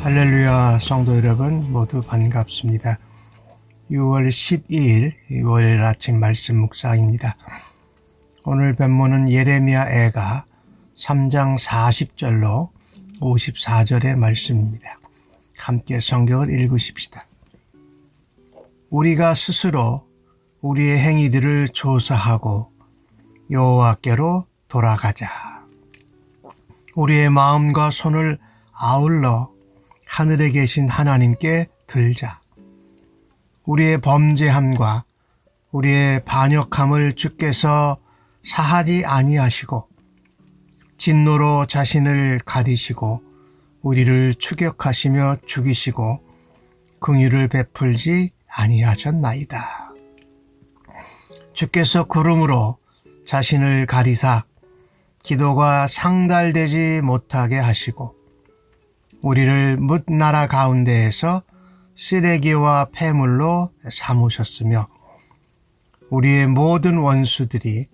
할렐루야, 성도 여러분 모두 반갑습니다. 6월 12일 월요일 아침 말씀 묵상입니다. 오늘 본문은 예레미야 애가 3장 40절로 54절의 말씀입니다. 함께 성경을 읽으십시다. 우리가 스스로 우리의 행위들을 조사하고 여호와께로 돌아가자. 우리의 마음과 손을 아울러 하늘에 계신 하나님께 들자. 우리의 범죄함과 우리의 반역함을 주께서 사하지 아니하시고 진노로 자신을 가리시고 우리를 추격하시며 죽이시고 긍휼을 베풀지 아니하셨나이다. 주께서 구름으로 자신을 가리사 기도가 상달되지 못하게 하시고 우리를 뭇나라 가운데에서 쓰레기와 폐물로 삼으셨으며 우리의 모든 원수들이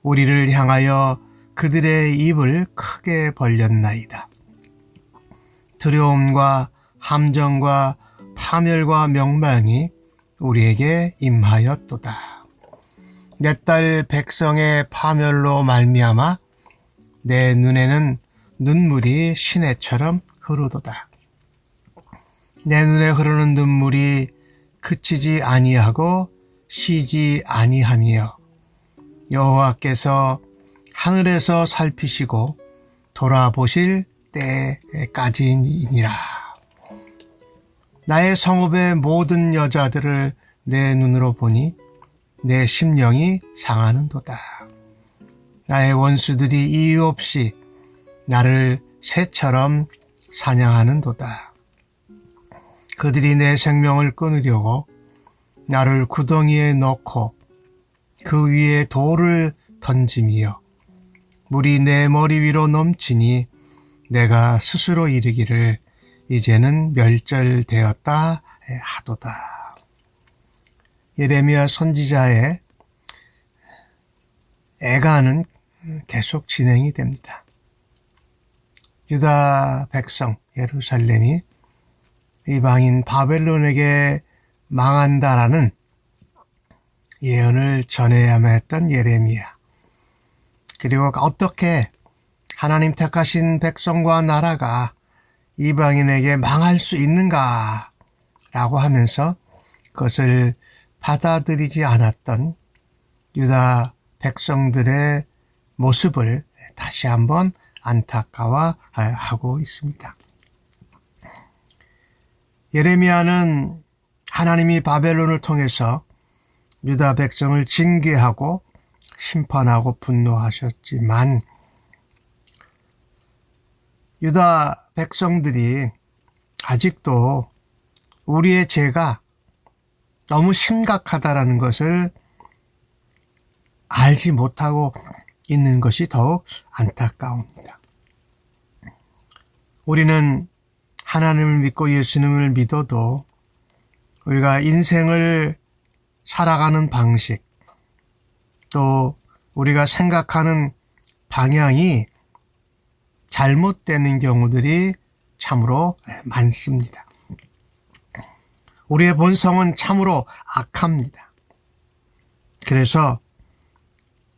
우리를 향하여 그들의 입을 크게 벌렸나이다. 두려움과 함정과 파멸과 명망이 우리에게 임하였도다. 내 딸 백성의 파멸로 말미암아 내 눈에는 눈물이 시내처럼 흐르도다. 내 눈에 흐르는 눈물이 그치지 아니하고 쉬지 아니하며 여호와께서 하늘에서 살피시고 돌아보실 때까지니라. 나의 성읍의 모든 여자들을 내 눈으로 보니 내 심령이 상하는도다. 나의 원수들이 이유 없이 나를 새처럼 사냥하는도다. 그들이 내 생명을 끊으려고 나를 구덩이에 넣고 그 위에 돌을 던짐이여 물이 내 머리 위로 넘치니 내가 스스로 이르기를 이제는 멸절되었다 하도다. 예레미야 선지자의 애가는 계속 진행이 됩니다. 유다 백성 예루살렘이 이방인 바벨론에게 망한다라는 예언을 전해야만 했던 예레미야. 그리고 어떻게 하나님 택하신 백성과 나라가 이방인에게 망할 수 있는가 라고 하면서 그것을 받아들이지 않았던 유다 백성들의 모습을 다시 한번 안타까워하고 있습니다. 예레미야는 하나님이 바벨론을 통해서 유다 백성을 징계하고 심판하고 분노하셨지만 유다 백성들이 아직도 우리의 죄가 너무 심각하다라는 것을 알지 못하고 있는 것이 더욱 안타까웁니다. 우리는 하나님을 믿고 예수님을 믿어도 우리가 인생을 살아가는 방식, 또 우리가 생각하는 방향이 잘못되는 경우들이 참으로 많습니다. 우리의 본성은 참으로 악합니다. 그래서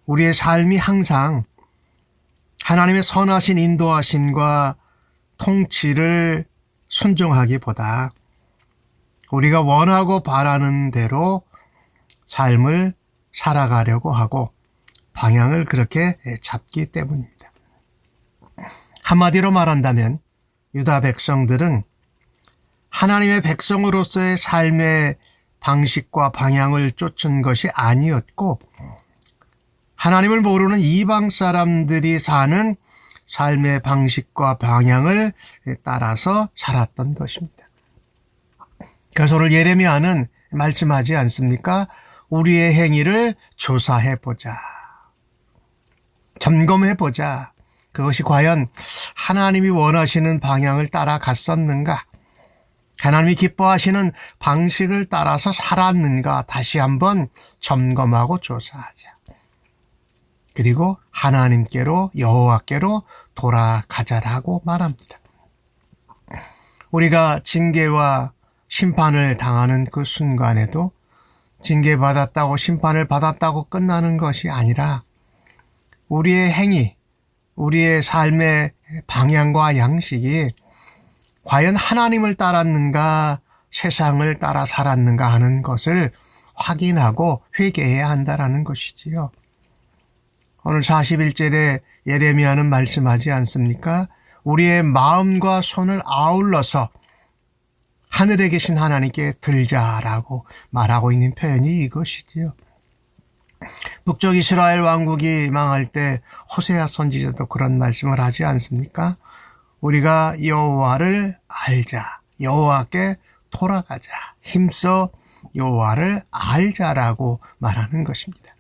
우리의 삶이 항상 하나님의 선하신 인도하심과 통치를 순종하기보다 우리가 원하고 바라는 대로 삶을 살아가려고 하고 방향을 그렇게 잡기 때문입니다. 한마디로 말한다면 유다 백성들은 하나님의 백성으로서의 삶의 방식과 방향을 쫓은 것이 아니었고 하나님을 모르는 이방 사람들이 사는 삶의 방식과 방향을 따라서 살았던 것입니다. 그래서 오늘 예레미야는 말씀하지 않습니까? 우리의 행위를 조사해보자. 점검해보자. 그것이 과연 하나님이 원하시는 방향을 따라갔었는가? 하나님이 기뻐하시는 방식을 따라서 살았는가? 다시 한번 점검하고 조사하자. 그리고 하나님께로 여호와께로 돌아가자라고 말합니다. 우리가 징계와 심판을 당하는 그 순간에도 징계받았다고 심판을 받았다고 끝나는 것이 아니라 우리의 행위, 우리의 삶의 방향과 양식이 과연 하나님을 따랐는가 세상을 따라 살았는가 하는 것을 확인하고 회개해야 한다는 것이지요. 오늘 41절에 예레미야는 말씀하지 않습니까? 우리의 마음과 손을 아울러서 하늘에 계신 하나님께 들자라고 말하고 있는 표현이 이것이지요. 북쪽 이스라엘 왕국이 망할 때 호세아 선지자도 그런 말씀을 하지 않습니까? 우리가 여호와를 알자, 여호와께 돌아가자, 힘써 여호와를 알자라고 말하는 것입니다.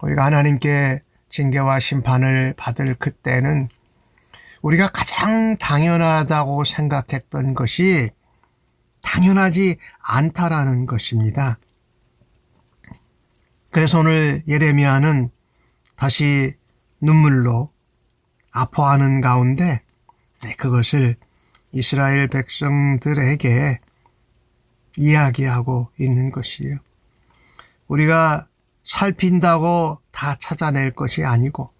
우리가 하나님께 징계와 심판을 받을 그때는 우리가 가장 당연하다고 생각했던 것이 당연하지 않다라는 것입니다. 그래서 오늘 예레미야는 다시 눈물로 아파하는 가운데 그것을 이스라엘 백성들에게 이야기하고 있는 것이에요. 우리가 살핀다고 다 찾아낼 것이 아니고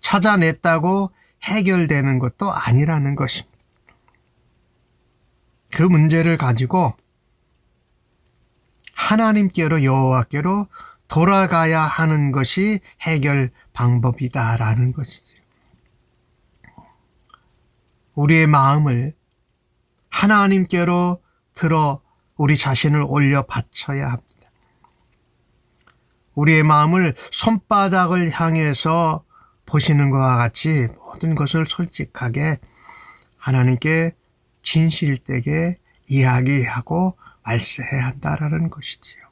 찾아냈다고 해결되는 것도 아니라는 것입니다. 그 문제를 가지고 하나님께로 여호와께로 돌아가야 하는 것이 해결 방법이다라는 것이죠. 우리의 마음을 하나님께로 들어 우리 자신을 올려 바쳐야 합니다. 우리의 마음을 손바닥을 향해서 보시는 것과 같이 모든 것을 솔직하게 하나님께 진실되게 이야기하고 말씀해야 한다라는 것이지요.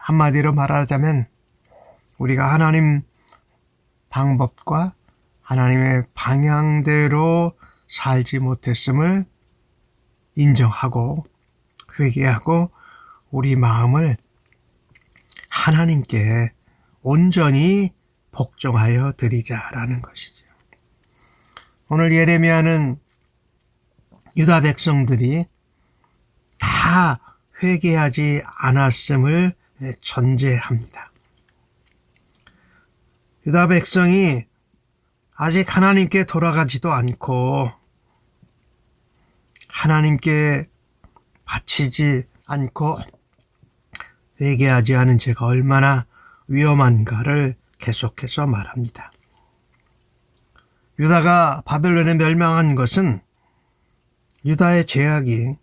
한마디로 말하자면 우리가 하나님 방법과 하나님의 방향대로 살지 못했음을 인정하고 회개하고 우리 마음을 하나님께 온전히 복종하여 드리자라는 것이죠. 오늘 예레미야는 유다 백성들이 다 회개하지 않았음을 전제합니다. 유다 백성이 아직 하나님께 돌아가지도 않고 하나님께 바치지 않고 회개하지 않은 죄가 얼마나 위험한가를 계속해서 말합니다. 유다가 바벨론에 멸망한 것은 유다의 죄악이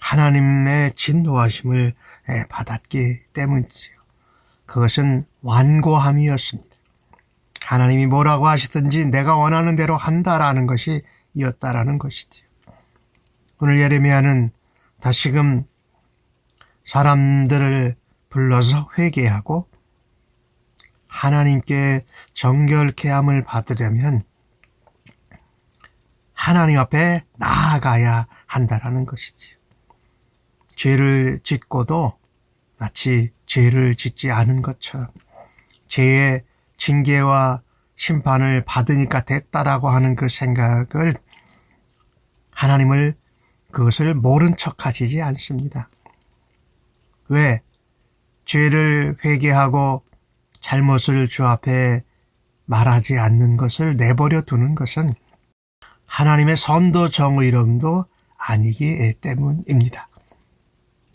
하나님의 진노하심을 받았기 때문이지요. 그것은 완고함이었습니다. 하나님이 뭐라고 하시든지 내가 원하는 대로 한다라는 것이 이었다라는 것이지요. 오늘 예레미야는 다시금 사람들을 불러서 회개하고 하나님께 정결케 함을 받으려면 하나님 앞에 나아가야 한다라는 것이지요. 죄를 짓고도 마치 죄를 짓지 않은 것처럼 죄의 징계와 심판을 받으니까 됐다라고 하는 그 생각을 하나님을 그것을 모른 척 하시지 않습니다. 왜? 죄를 회개하고 잘못을 주 앞에 말하지 않는 것을 내버려 두는 것은 하나님의 선도 정의로움도 아니기 때문입니다.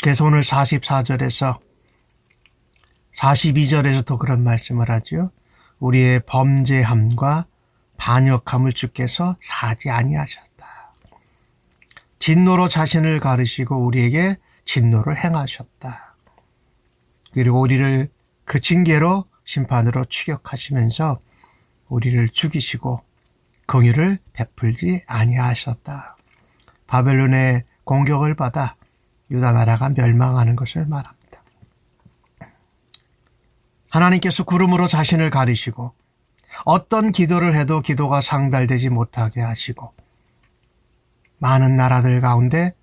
그래서 오늘 44절에서 42절에서도 그런 말씀을 하죠. 우리의 범죄함과 반역함을 주께서 사지 아니하셨다. 진노로 자신을 가르시고 우리에게 진노를 행하셨다. 그리고 우리를 그 징계로 심판으로 추격하시면서 우리를 죽이시고 긍휼을 베풀지 아니하셨다. 바벨론의 공격을 받아 유다 나라가 멸망하는 것을 말합니다. 하나님께서 구름으로 자신을 가리시고 어떤 기도를 해도 기도가 상달되지 못하게 하시고 많은 나라들 가운데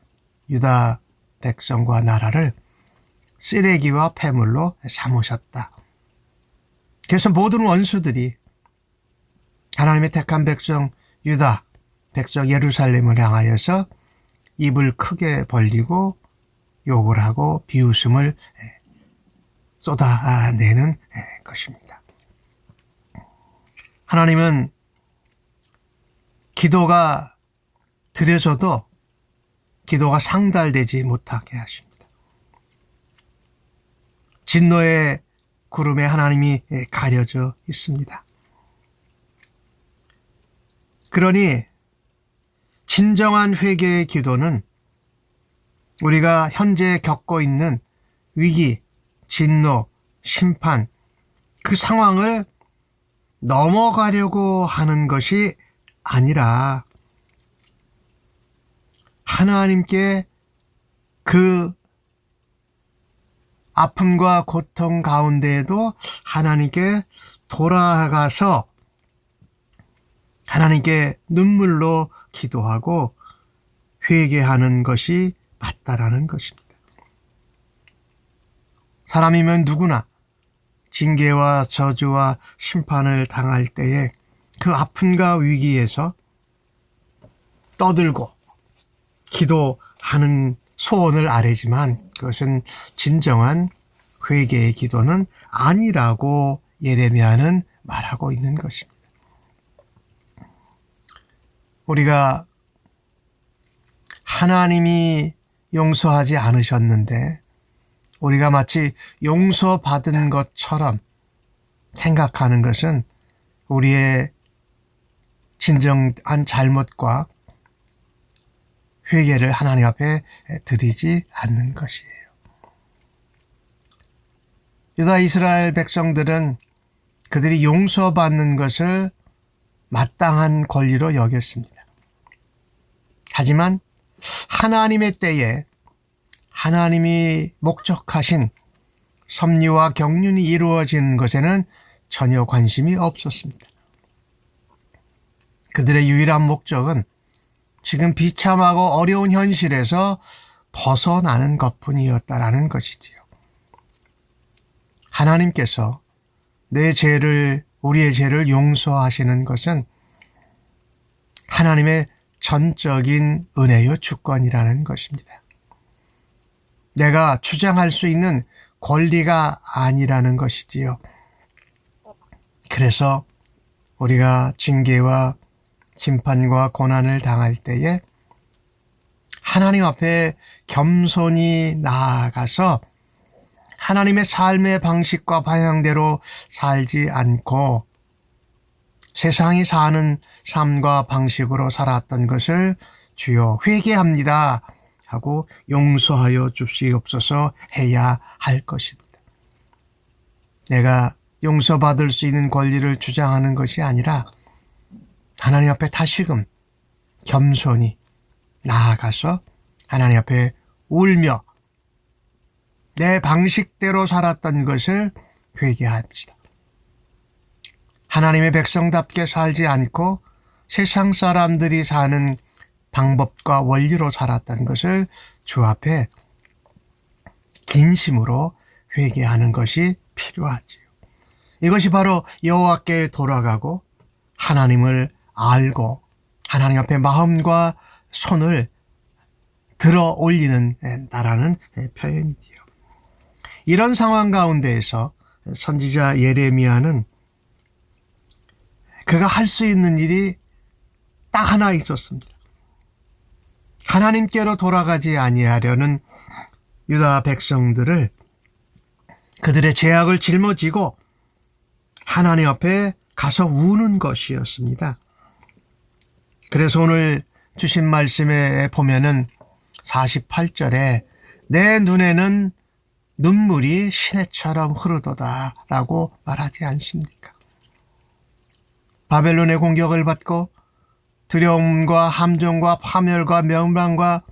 유다 백성과 나라를 쓰레기와 폐물로 삼으셨다. 그래서 모든 원수들이 하나님의 택한 백성 유다 백성 예루살렘을 향하여서 입을 크게 벌리고 욕을 하고 비웃음을 쏟아내는 것입니다. 하나님은 기도가 드려져도 기도가 상달되지 못하게 하십니다. 진노의 구름에 하나님이 가려져 있습니다. 그러니 진정한 회개의 기도는 우리가 현재 겪고 있는 위기, 진노, 심판, 그 상황을 넘어가려고 하는 것이 아니라 하나님께 그 아픔과 고통 가운데에도 하나님께 돌아가서 하나님께 눈물로 기도하고 회개하는 것이 맞다라는 것입니다. 사람이면 누구나 징계와 저주와 심판을 당할 때에 그 아픔과 위기에서 떠들고 기도하는 소원을 아뢰지만 그것은 진정한 회개의 기도는 아니라고 예레미야는 말하고 있는 것입니다. 우리가 하나님이 용서하지 않으셨는데 우리가 마치 용서받은 것처럼 생각하는 것은 우리의 진정한 잘못과 회개를 하나님 앞에 드리지 않는 것이에요. 유다 이스라엘 백성들은 그들이 용서받는 것을 마땅한 권리로 여겼습니다. 하지만 하나님의 때에 하나님이 목적하신 섭리와 경륜이 이루어진 것에는 전혀 관심이 없었습니다. 그들의 유일한 목적은 지금 비참하고 어려운 현실에서 벗어나는 것뿐이었다라는 것이지요. 하나님께서 우리의 죄를 용서하시는 것은 하나님의 전적인 은혜요 주권이라는 것입니다. 내가 주장할 수 있는 권리가 아니라는 것이지요. 그래서 우리가 징계와 심판과 고난을 당할 때에 하나님 앞에 겸손히 나아가서 하나님의 삶의 방식과 방향대로 살지 않고 세상이 사는 삶과 방식으로 살았던 것을 주여 회개합니다 하고 용서하여 주시옵소서 해야 할 것입니다. 내가 용서받을 수 있는 권리를 주장하는 것이 아니라 하나님 앞에 다시금 겸손히 나아가서 하나님 앞에 울며 내 방식대로 살았던 것을 회개합시다. 하나님의 백성답게 살지 않고 세상 사람들이 사는 방법과 원리로 살았던 것을 주 앞에 진심으로 회개하는 것이 필요하지요. 이것이 바로 여호와께 돌아가고 하나님을 알고 하나님 앞에 마음과 손을 들어 올리는 나라는 표현이지요. 이런 상황 가운데에서 선지자 예레미야는 그가 할 수 있는 일이 딱 하나 있었습니다. 하나님께로 돌아가지 아니하려는 유다 백성들을 그들의 죄악을 짊어지고 하나님 앞에 가서 우는 것이었습니다. 그래서 오늘 주신 말씀에 보면은 48절에 내 눈에는 눈물이 시내처럼 흐르도다 라고 말하지 않습니까? 바벨론의 공격을 받고 두려움과 함정과 파멸과 멸망과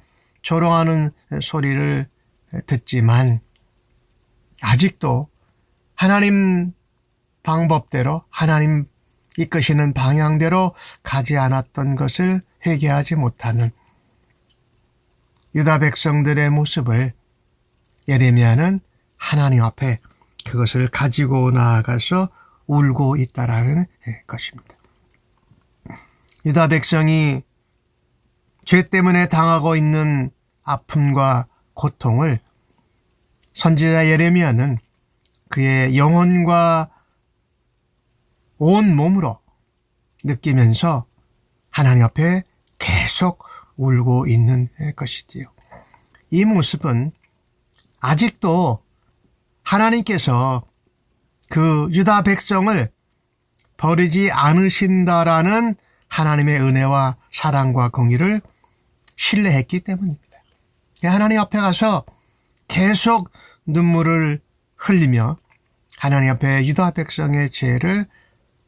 조롱하는 소리를 듣지만 아직도 하나님 방법대로 하나님 이끄시는 방향대로 가지 않았던 것을 회개하지 못하는 유다 백성들의 모습을 예레미야는 하나님 앞에 그것을 가지고 나아가서 울고 있다라는 것입니다. 유다 백성이 죄 때문에 당하고 있는 아픔과 고통을 선지자 예레미야는 그의 영혼과 온 몸으로 느끼면서 하나님 앞에 계속 울고 있는 것이지요. 이 모습은 아직도 하나님께서 그 유다 백성을 버리지 않으신다라는 하나님의 은혜와 사랑과 공의를 신뢰했기 때문입니다. 하나님 앞에 가서 계속 눈물을 흘리며 하나님 앞에 유다 백성의 죄를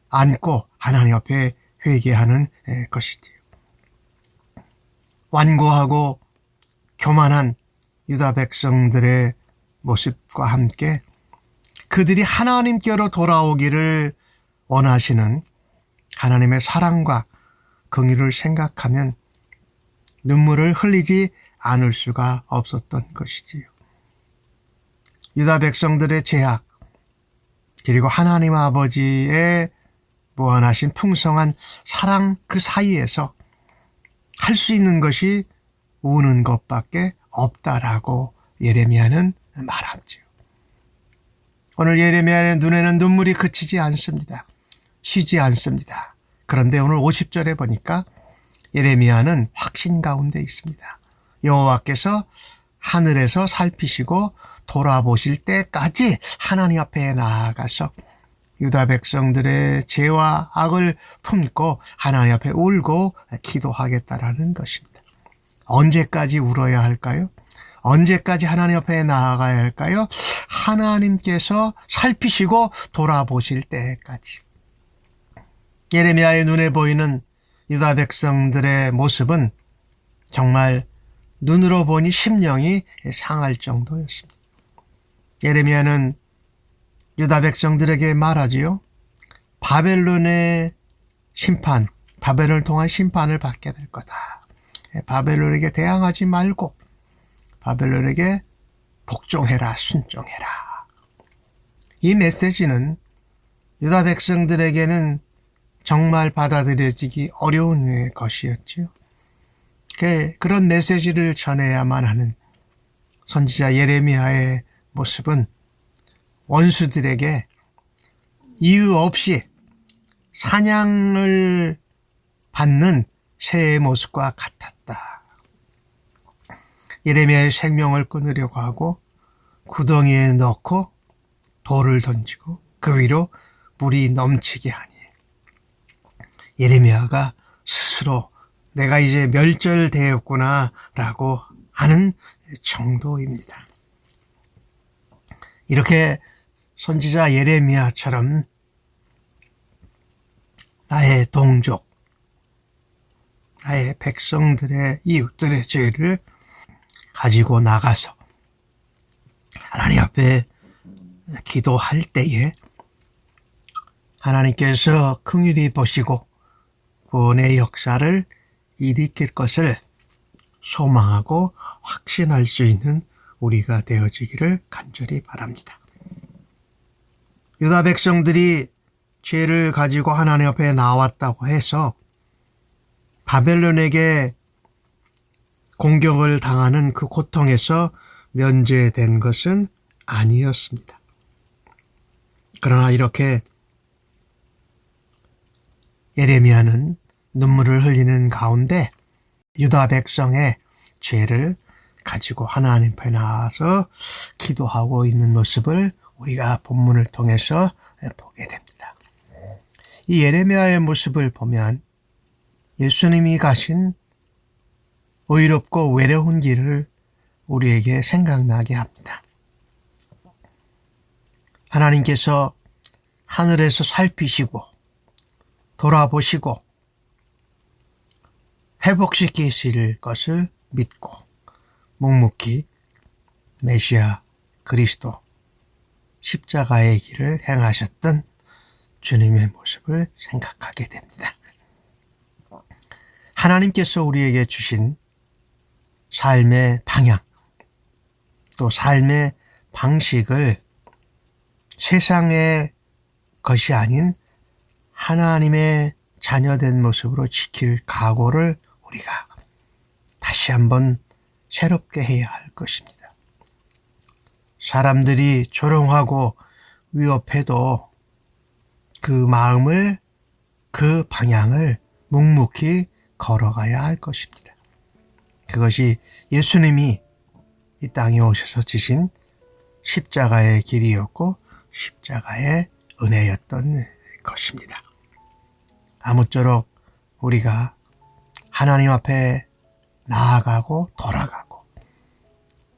안고 하나님 앞에 회개하는 것이지요. 완고하고 교만한 유다 백성들의 모습과 함께 그들이 하나님께로 돌아오기를 원하시는 하나님의 사랑과 긍휼을 생각하면 눈물을 흘리지 않을 수가 없었던 것이지요. 유다 백성들의 죄악 그리고 하나님 아버지의 무한하신 풍성한 사랑 그 사이에서 할 수 있는 것이 우는 것밖에 없다라고 예레미야는 말하지요. 오늘 예레미야의 눈에는 눈물이 그치지 않습니다. 쉬지 않습니다. 그런데 오늘 50절에 보니까 예레미야는 확신 가운데 있습니다. 여호와께서 하늘에서 살피시고 돌아보실 때까지 하나님 앞에 나아가서 유다 백성들의 죄와 악을 품고 하나님 앞에 울고 기도하겠다라는 것입니다. 언제까지 울어야 할까요? 언제까지 하나님 앞에 나아가야 할까요? 하나님께서 살피시고 돌아보실 때까지. 예레미야의 눈에 보이는 유다 백성들의 모습은 정말 눈으로 보니 심령이 상할 정도였습니다. 예레미야는 유다 백성들에게 말하지요. 바벨론의 심판, 바벨론을 통한 심판을 받게 될 거다. 바벨론에게 대항하지 말고 바벨론에게 복종해라, 순종해라. 이 메시지는 유다 백성들에게는 정말 받아들여지기 어려운 것이었지요. 그런 메시지를 전해야만 하는 선지자 예레미야의 모습은 원수들에게 이유 없이 사냥을 받는 새의 모습과 같았다. 예레미야의 생명을 끊으려고 하고 구덩이에 넣고 돌을 던지고 그 위로 물이 넘치게 하니 예레미야가 스스로 내가 이제 멸절되었구나 라고 하는 정도입니다. 이렇게 선지자 예레미야처럼 나의 동족, 나의 백성들의 이웃들의 죄를 가지고 나가서 하나님 앞에 기도할 때에 하나님께서 긍휼히 보시고 구원의 역사를 일으킬 것을 소망하고 확신할 수 있는 우리가 되어지기를 간절히 바랍니다. 유다 백성들이 죄를 가지고 하나님 앞에 나왔다고 해서 바벨론에게 공격을 당하는 그 고통에서 면제된 것은 아니었습니다. 그러나 이렇게 예레미야는 눈물을 흘리는 가운데 유다 백성의 죄를 가지고 하나님 앞에 나와서 기도하고 있는 모습을 우리가 본문을 통해서 보게 됩니다. 이 예레미야의 모습을 보면 예수님이 가신 의롭고 외로운 길을 우리에게 생각나게 합니다. 하나님께서 하늘에서 살피시고 돌아보시고 회복시키실 것을 믿고 묵묵히 메시아 그리스도 십자가의 길을 행하셨던 주님의 모습을 생각하게 됩니다. 하나님께서 우리에게 주신 삶의 방향, 또 삶의 방식을 세상의 것이 아닌 하나님의 자녀된 모습으로 지킬 각오를 우리가 다시 한번 새롭게 해야 할 것입니다. 사람들이 조롱하고 위협해도 그 마음을, 그 방향을 묵묵히 걸어가야 할 것입니다. 그것이 예수님이 이 땅에 오셔서 지신 십자가의 길이었고 십자가의 은혜였던 것입니다. 아무쪼록 우리가 하나님 앞에 나아가고 돌아가고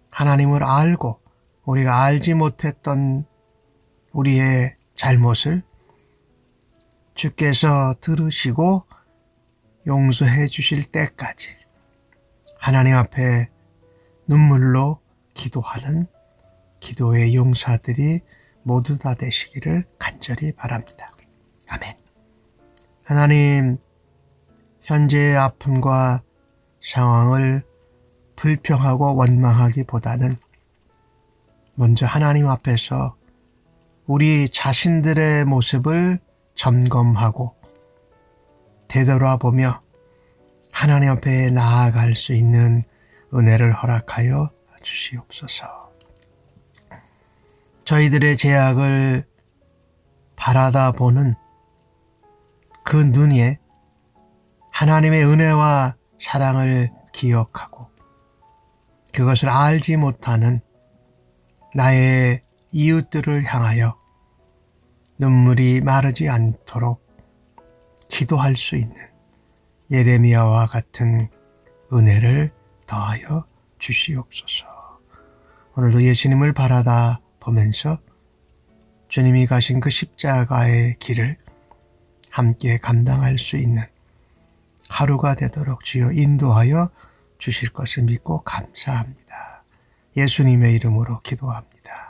하나님을 알고 우리가 알지 못했던 우리의 잘못을 주께서 들으시고 용서해 주실 때까지 하나님 앞에 눈물로 기도하는 기도의 용사들이 모두 다 되시기를 간절히 바랍니다. 아멘. 하나님, 현재의 아픔과 상황을 불평하고 원망하기보다는 먼저 하나님 앞에서 우리 자신들의 모습을 점검하고 되돌아보며 하나님 앞에 나아갈 수 있는 은혜를 허락하여 주시옵소서. 저희들의 죄악을 바라다 보는 그 눈에 하나님의 은혜와 사랑을 기억하고 그것을 알지 못하는 나의 이웃들을 향하여 눈물이 마르지 않도록 기도할 수 있는 예레미야와 같은 은혜를 더하여 주시옵소서. 오늘도 예수님을 바라다 보면서 주님이 가신 그 십자가의 길을 함께 감당할 수 있는 하루가 되도록 주여 인도하여 주실 것을 믿고 감사합니다. 예수님의 이름으로 기도합니다.